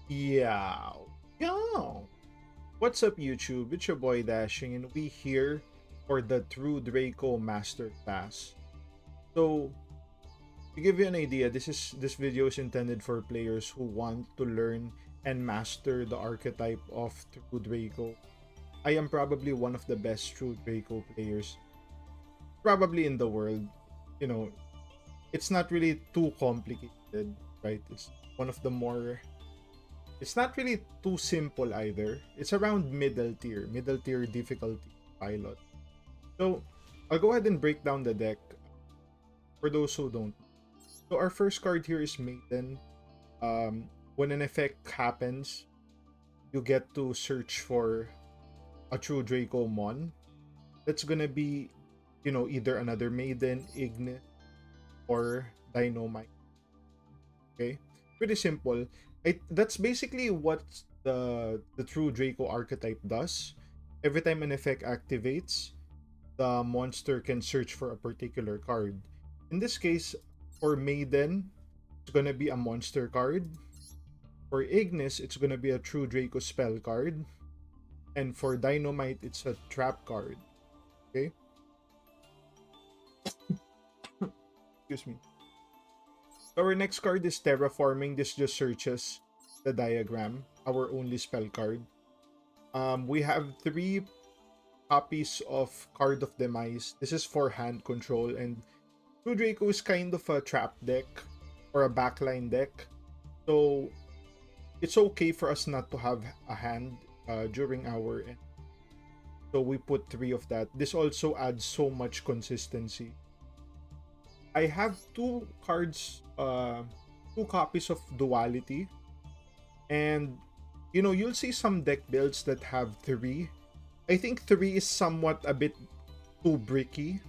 Yeah. Yo. What's up, YouTube? It's your boy Dashing, and we here for the True Draco Master class. So, to give you an idea, this video is intended for players who want to learn and master the archetype of True Draco. I am probably one of the best True Draco players, probably in the world. You know, it's not really too complicated, right? It's one of the more It's not really too simple either. It's around middle tier difficulty pilot. So I'll go ahead and break down the deck for those who don't. So our first card here is Maiden. When an effect happens, you get to search for a True Draco Mon. That's gonna be, either another Maiden, Ignis, or Dynamite. Okay, pretty simple. That's basically what the true Draco archetype does. Every time an effect activates, the monster can search for a particular card. In this case, for Maiden, it's gonna be a monster card. For Ignis, it's gonna be a true Draco spell card. And for Dynamite, it's a trap card. Okay? Excuse me. So our next card is Terraforming. This just searches the diagram, our only spell card. We have three copies of Card of Demise. This is for hand control, and Blue Draco is kind of a trap deck or a backline deck. So it's okay for us not to have a hand during our end. So we put three of that. This also adds so much consistency. I have two copies of Duality, and you'll see some deck builds that have three. I think three is somewhat a bit too bricky.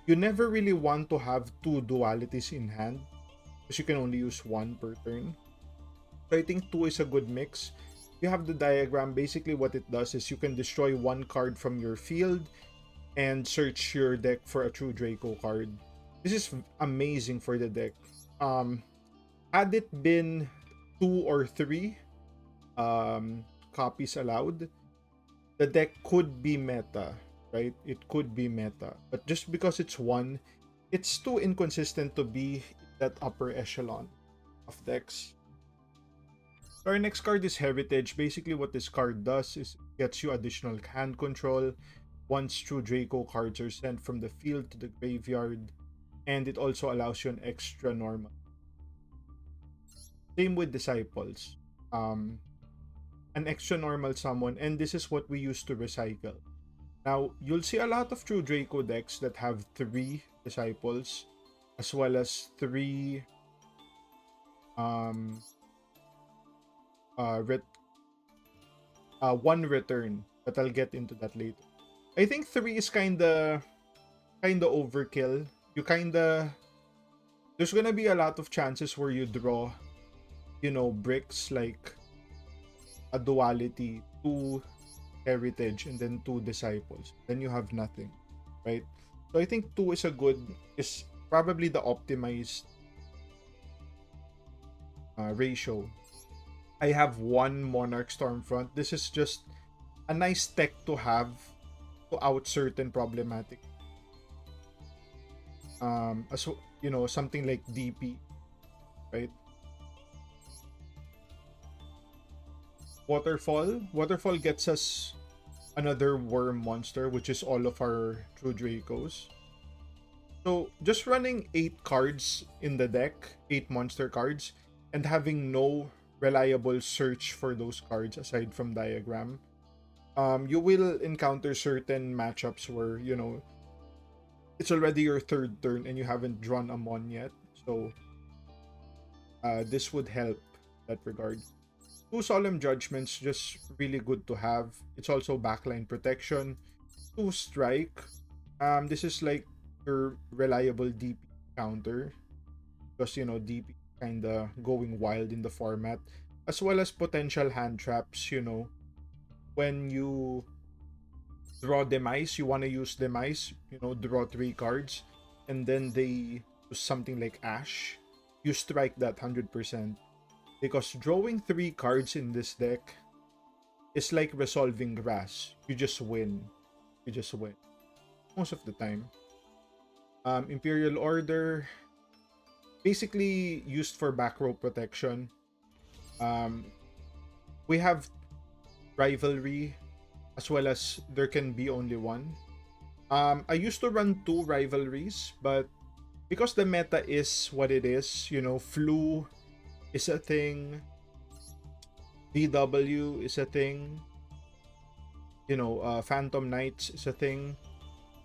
You never really want to have two dualities in hand because you can only use one per turn. So I think two is a good mix. You have the diagram. Basically, what it does is you can destroy one card from your field and search your deck for a true Draco card. This is amazing for the deck. Had it been two or three copies allowed, the deck could be meta, right? It could be meta. But just because it's one, it's too inconsistent to be that upper echelon of decks. So our next card is Heritage. Basically, what this card does is it gets you additional hand control once true Draco cards are sent from the field to the graveyard, and it also allows you an extra normal. Same with Disciples. An extra normal summon, and this is what we use to recycle. Now, you'll see a lot of true Draco decks that have three Disciples, as well as three um ret- one return, but I'll get into that later. I think three is kinda overkill. You kinda There's gonna be a lot of chances where you draw, bricks like a duality, two heritage, and then two disciples. Then you have nothing, right? So I think two is probably the optimized ratio. I have one Monarch Stormfront. This is just a nice tech to have to out certain problematic. As something like DP, right? Waterfall gets us another worm monster, which is all of our true Dracos. So just running 8 cards in the deck, 8 monster cards, and having no reliable search for those cards aside from diagram, you will encounter certain matchups where it's already your third turn and you haven't drawn a mon yet. So this would help that regard. Two Solemn Judgments, just really good to have. It's also backline protection. Two Strike. This is like your reliable DP counter because DP kinda going wild in the format, as well as potential hand traps. When you draw Demise, you want to use Demise. Draw 3 cards, and then they use something like Ash. You strike that 100%. because drawing 3 cards in this deck is like resolving grass. You just win. You just win. Most of the time. Imperial Order, basically used for back row protection. Um, we have Rivalry, as well as there can be only one. I used to run 2 rivalries, but because the meta is what it is, you know, Flu is a thing, VW is a thing, you know, Phantom Knights is a thing.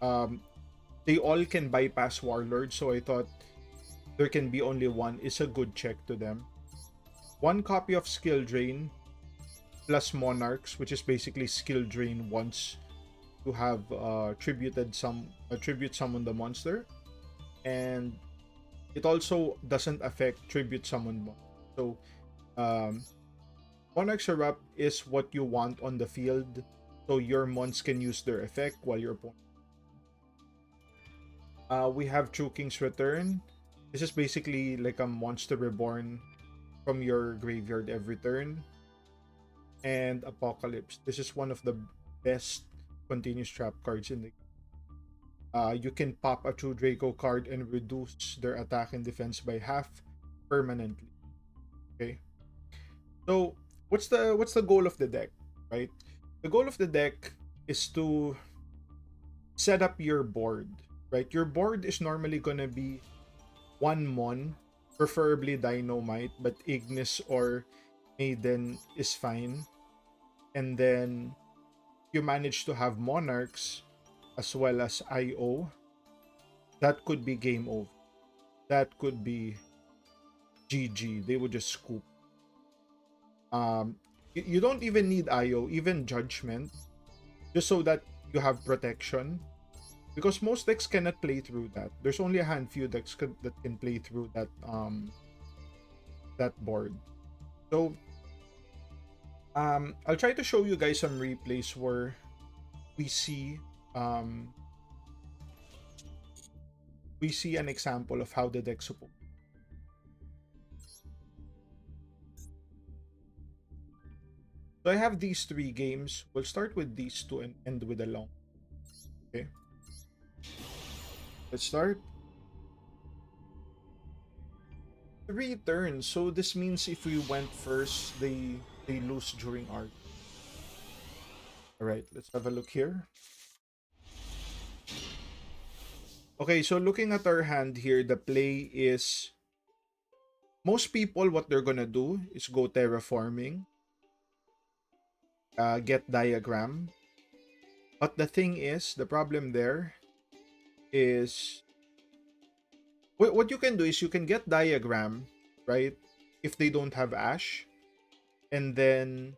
Um, they all can bypass Warlord, so I thought there can be only one is a good check to them. 1 copy of Skill Drain plus Monarchs, which is basically Skill Drain once to have tribute summon the monster, and it also doesn't affect tribute summon. So um, Monarchs Erupt is what you want on the field, so your mons can use their effect while your opponent. We have True King's Return. This is basically like a monster reborn from your graveyard every turn. And Apocalypse. This is one of the best continuous trap cards in the game. You can pop a True Draco card and reduce their attack and defense by half permanently. Okay. So what's the goal of the deck, right? The goal of the deck is to set up your board, right? Your board is normally gonna be 1 mon, preferably Dynamite, but Ignis or Maiden is fine. And then you manage to have Monarchs as well as IO. That could be game over. That could be GG. They would just scoop. You don't even need IO, even Judgment, just so that you have protection. Because most decks cannot play through that. There's only a handful decks that can play through that that board. So I'll try to show you guys some replays where we see an example of how the deck's supposed. So I have these 3 games. We'll start with these 2 and end with a long. Okay. Let's start. 3 turns. So this means if we went first, they lose during art. Alright, let's have a look here. Okay, so looking at our hand here, the play is most people what they're gonna do is go terraforming, get diagram. But the thing is, the problem there is what you can do is you can get diagram, right? If they don't have Ash, and then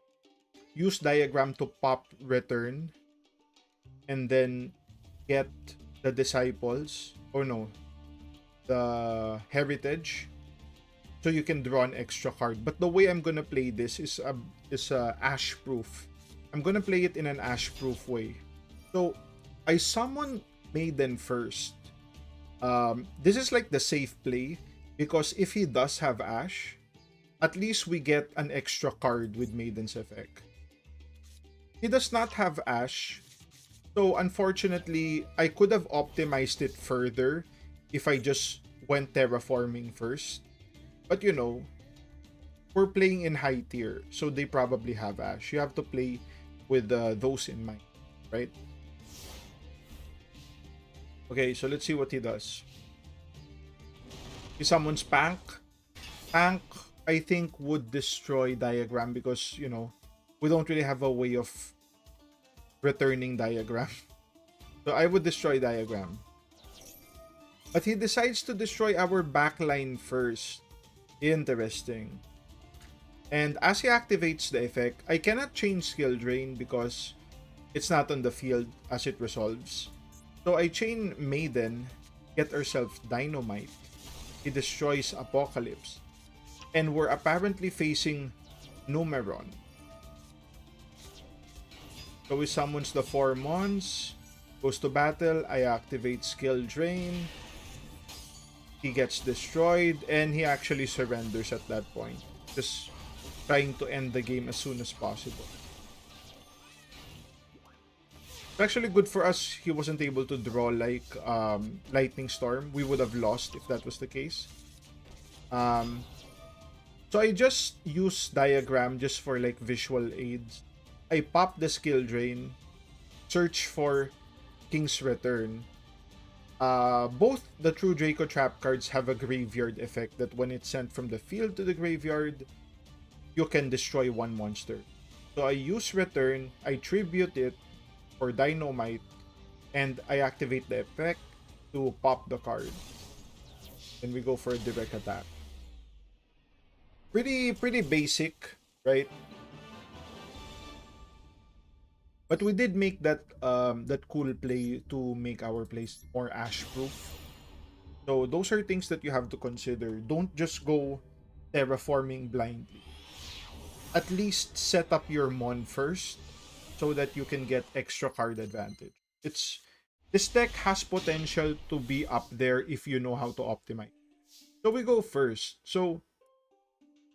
use diagram to pop return, and then get the disciples, or no, the heritage, so you can draw an extra card. But the way I'm gonna play this is Ash proof. I'm gonna play it in an Ash proof way. So I summon Maiden first. This is like the safe play, because if he does have Ash, at least we get an extra card with Maiden's effect. He does not have Ash, so unfortunately, I could have optimized it further if I just went terraforming first. But you know, we're playing in high tier, so they probably have Ash. You have to play with those in mind, right? Okay, so let's see what he does. He summons Pank. Pank, I think, would destroy Diagram because, you know, we don't really have a way of returning Diagram. So I would destroy Diagram. But he decides to destroy our backline first. Interesting. And as he activates the effect, I cannot change Skill Drain because it's not on the field as it resolves. So I chain Maiden, get herself Dynamite. He destroys Apocalypse. And we're apparently facing Numeron. So he summons the 4 mons, goes to battle, I activate Skill Drain. He gets destroyed, and he actually surrenders at that point. just trying to end the game as soon as possible. It's actually good for us he wasn't able to draw like Lightning Storm. We would have lost if that was the case. Um, so I just use diagram just for like visual aids. I pop the skill drain, search for King's Return. Both the True Draco trap cards have a graveyard effect that when it's sent from the field to the graveyard, you can destroy one monster. So I use Return, I tribute it for Dynamite, and I activate the effect to pop the card. Then we go for a direct attack. Pretty basic, right? But we did make that that cool play to make our plays more ash proof. So those are things that you have to consider. Don't just go terraforming blindly. At least set up your mon first so that you can get extra card advantage. This deck has potential to be up there if you know how to optimize. So we go first. So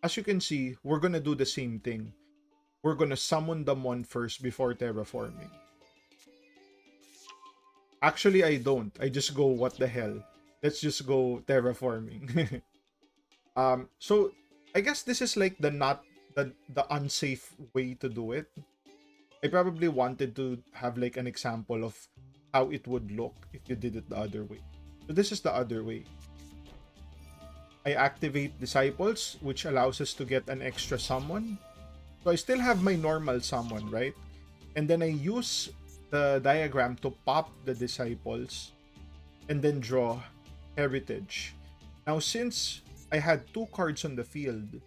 as you can see, we're gonna do the same thing. We're gonna summon the mon first before terraforming. Actually, I don't. I just go, what the hell? Let's just go terraforming. So I guess this is like the not the unsafe way to do it. I probably wanted to have like an example of how it would look if you did it the other way. So this is the other way. I activate Disciples, which allows us to get an extra summon. So I still have my normal summon, right? And then I use the diagram to pop the Disciples and then draw Heritage. Now, since I had 2 cards on the field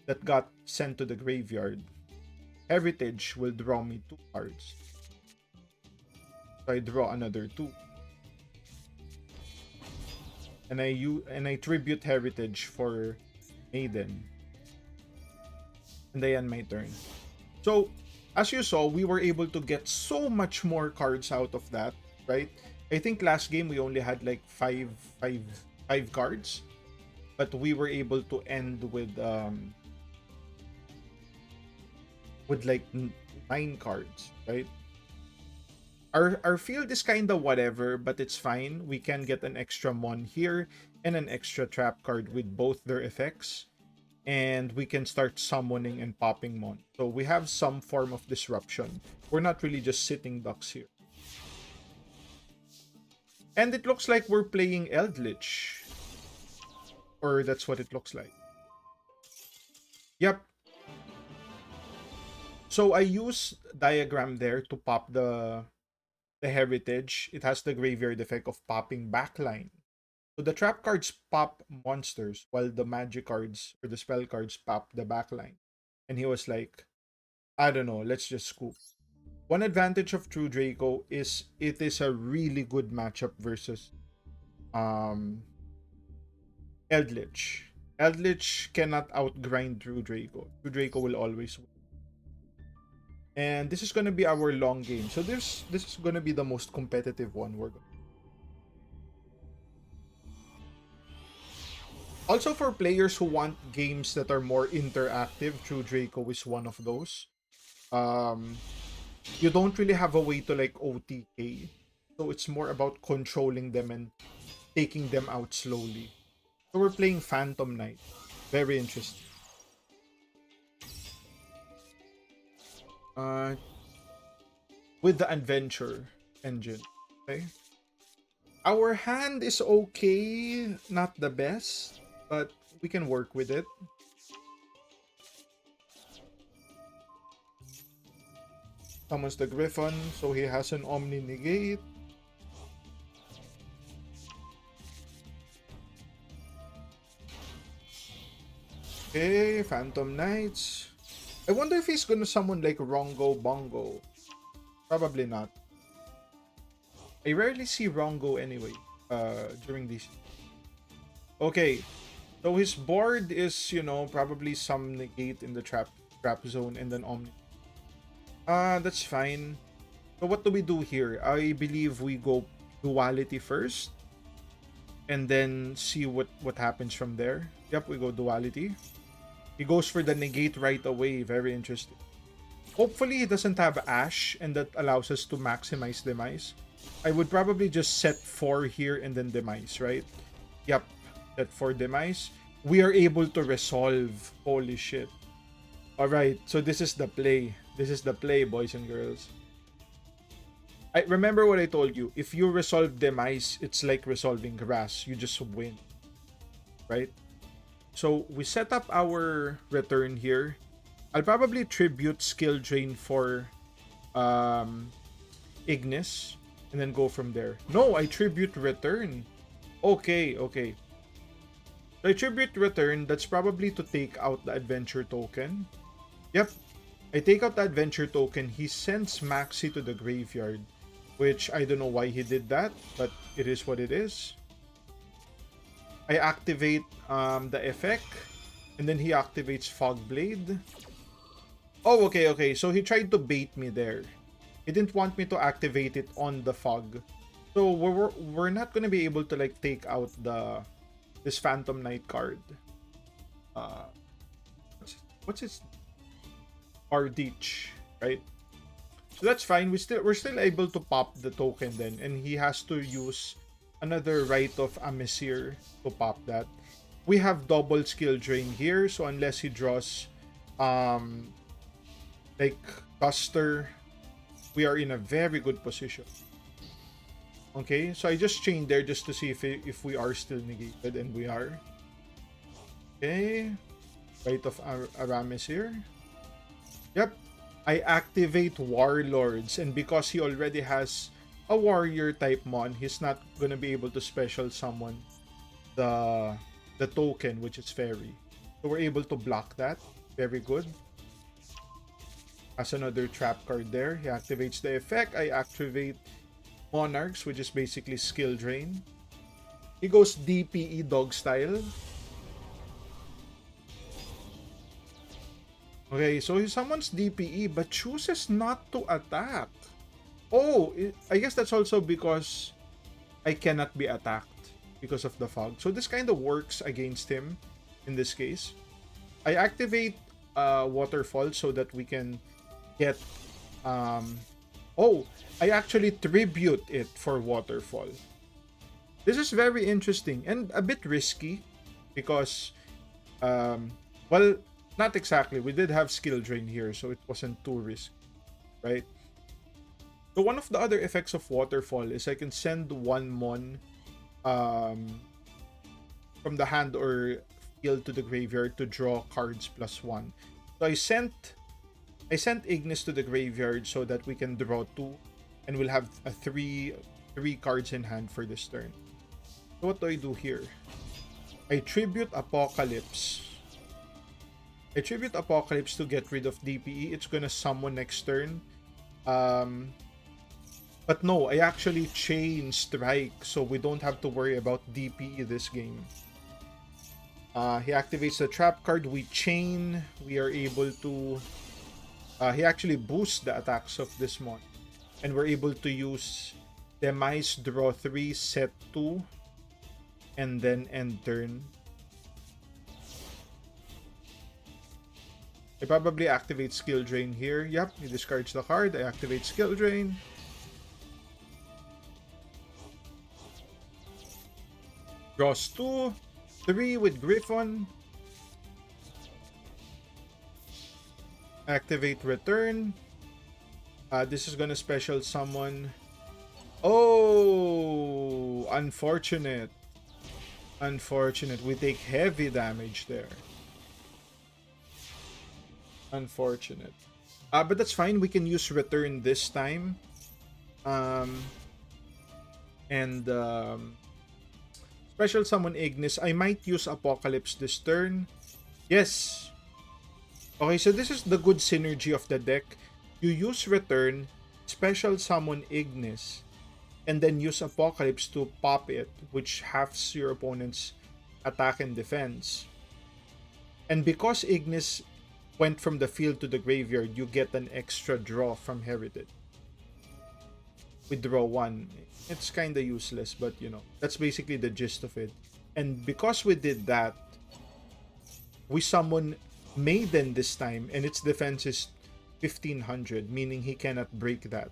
that got sent to the graveyard, Heritage will draw me 2 cards. So I draw another 2. And I tribute Heritage for Maiden. And I end my turn. So, as you saw, we were able to get so much more cards out of that, right? I think last game we only had like five cards, but we were able to end with like 9 cards, right? Our field is kind of whatever, but it's fine. We can get an extra mon here and an extra trap card with both their effects. And we can start summoning and popping mon. So we have some form of disruption. We're not really just sitting ducks here. And it looks like we're playing Eldritch. Or that's what it looks like. Yep. So I use diagram there to pop the Heritage. It has the graveyard effect of popping backline. So the trap cards pop monsters while the magic cards or the spell cards pop the backline. And he was like, I don't know, let's just scoop. One advantage of True Draco is it is a really good matchup versus Eldritch. Eldritch cannot outgrind True Draco. True Draco will always win. And this is gonna be our long game. So this is gonna be the most competitive one we're going. Also, for players who want games that are more interactive, True Draco is one of those. You don't really have a way to like OTK. So it's more about controlling them and taking them out slowly. So we're playing Phantom Knight. Very interesting. With the adventure engine. Okay. Our hand is okay, not the best, but we can work with it. Summons the Griffon, so he has an Omni Negate. Okay, Phantom Knights. I wonder if he's gonna summon like Rongo Bongo. Probably not. I rarely see Rongo anyway, during these. Okay, so his board is, you know, probably some negate in the trap zone and then Omni. That's fine. So what do we do here? I believe we go Duality first. And then see what happens from there. Yep, we go Duality. He goes for the negate right away. Very interesting. Hopefully he doesn't have Ash, and that allows us to maximize Demise. I would probably just set 4 here and then Demise, right? Yep, set 4 Demise. We are able to resolve. Holy shit. Alright, so this is the play. This is the play, boys and girls. I remember what I told you. If you resolve Demise, it's like resolving Grass. You just win. Right? So we set up our return here. I'll probably tribute skill drain for Ignis and then go from there. No, I tribute return. Okay, okay. So I tribute return. That's probably to take out the adventure token. Yep. I take out the adventure token. He sends Maxi to the graveyard, which I don't know why he did that, but it is what it is. I activate the effect, and then he activates Fog Blade. Oh, okay, okay. So he tried to bait me there. He didn't want me to activate it on the fog. So we're not gonna be able to like take out this Phantom Knight card. What's its Ardich, right? So that's fine. We're still able to pop the token then, and he has to use another Rite of Amisir to pop that. We have double skill drain here, so unless he draws like Custer, we are in a very good position. Okay, so I just chained there just to see if we are still negated, and we are. Okay, Rite of Aramis here. Yep, I activate Warlords, and because he already has a warrior type mon, he's not gonna be able to special summon the token, which is fairy. So we're able to block that. Very good. Has another trap card there. He activates the effect. I activate Monarchs, which is basically skill drain. He goes DPE dog style. Okay, so he summons DPE but chooses not to attack. Oh, I guess that's also because I cannot be attacked because of the fog. So this kind of works against him in this case. I activate Waterfall so that we can get oh, I actually tribute it for Waterfall. This is very interesting and a bit risky because well, not exactly. We did have skill drain here, so it wasn't too risky, right? So one of the other effects of Waterfall is I can send one mon from the hand or field to the graveyard to draw cards +1. So I sent Ignis to the graveyard so that we can draw 2, and we'll have a three cards in hand for this turn. So what do I do here? I tribute Apocalypse. I tribute Apocalypse to get rid of DPE. It's gonna summon next turn. But no, I actually chain Strike, so we don't have to worry about DPE this game. He activates the trap card. We chain. We are able to... he actually boosts the attacks of this mon. And we're able to use Demise, draw 3, set 2, and then end turn. I probably activate Skill Drain here. Yep, he discards the card. I activate Skill Drain. Draws 2, 3 with Griffon. Activate Return. This is gonna special summon. Oh, unfortunate. Unfortunate. We take heavy damage there. Unfortunate. But that's fine. We can use Return this time. Special summon Ignis. I might use Apocalypse this turn. Yes. Okay, so this is the good synergy of the deck. You use Return, special summon Ignis, and then use Apocalypse to pop it, which halves your opponent's attack and defense. And because Ignis went from the field to the graveyard, you get an extra draw from Heritage. We draw 1. It's kind of useless, but you know, that's basically the gist of it. And because we did that, we summon Maiden this time, and its defense is 1500, meaning he cannot break that.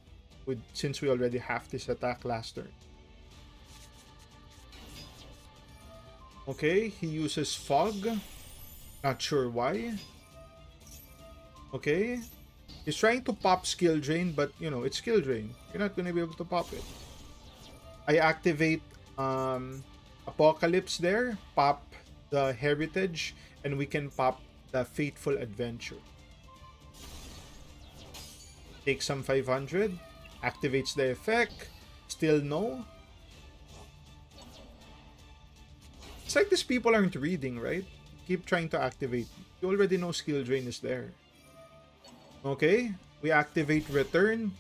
Since we already have this attack last turn. Okay, he uses fog. Not sure why. Okay. He's trying to pop skill drain, but you know, it's skill drain. You're not gonna be able to pop it. I activate Apocalypse there, pop the Heritage, and we can pop the Fateful Adventure. Take some 500, activates the effect, still no. It's like these people aren't reading, right? Keep trying to activate. You already know skill drain is there. Okay, we activate Return,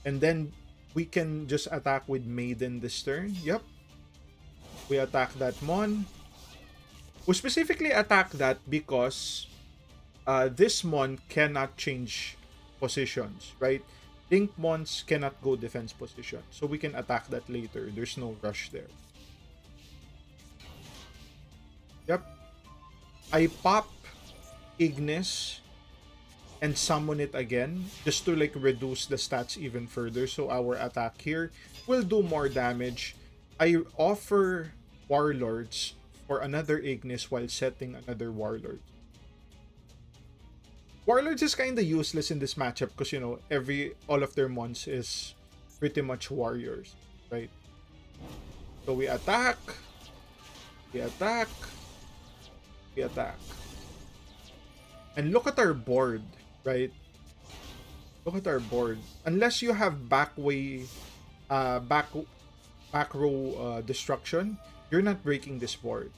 and then we can just attack with Maiden this turn. Yep. We attack that Mon. We specifically attack that because this Mon cannot change positions, right? Link Mons cannot go defense position. So we can attack that later. There's no rush there. Yep. I pop Ignis and summon it again just to like reduce the stats even further. So our attack here will do more damage. I offer Warlords for another Ignis while setting another Warlord. Warlords is kind of useless in this matchup because, you know, all of their mons is pretty much warriors, right? So we attack, we attack, we attack. And look at our board, right? Look at our board. Unless you have back row destruction, you're not breaking this board.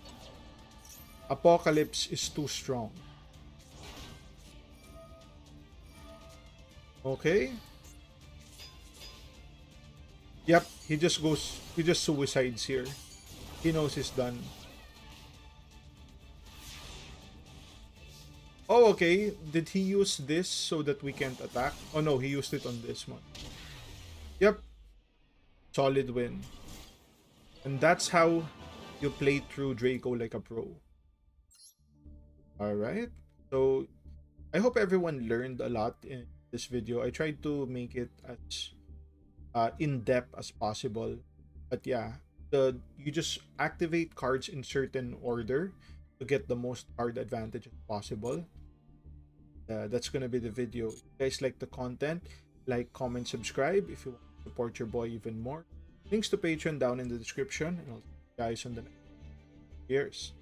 Apocalypse is too strong. Okay. Yep, he just suicides here. He knows he's done. Oh, okay. Did he use this so that we can't attack? Oh no, he used it on this one. Yep. Solid win. And that's how you play True Draco like a pro. Alright. So, I hope everyone learned a lot in this video. I tried to make it as in-depth as possible. But yeah, you just activate cards in certain order to get the most card advantage possible. That's gonna be the video. If you guys like the content, like, comment, subscribe if you want to support your boy even more. Links to Patreon down in the description, and I'll see you guys on the next. Cheers.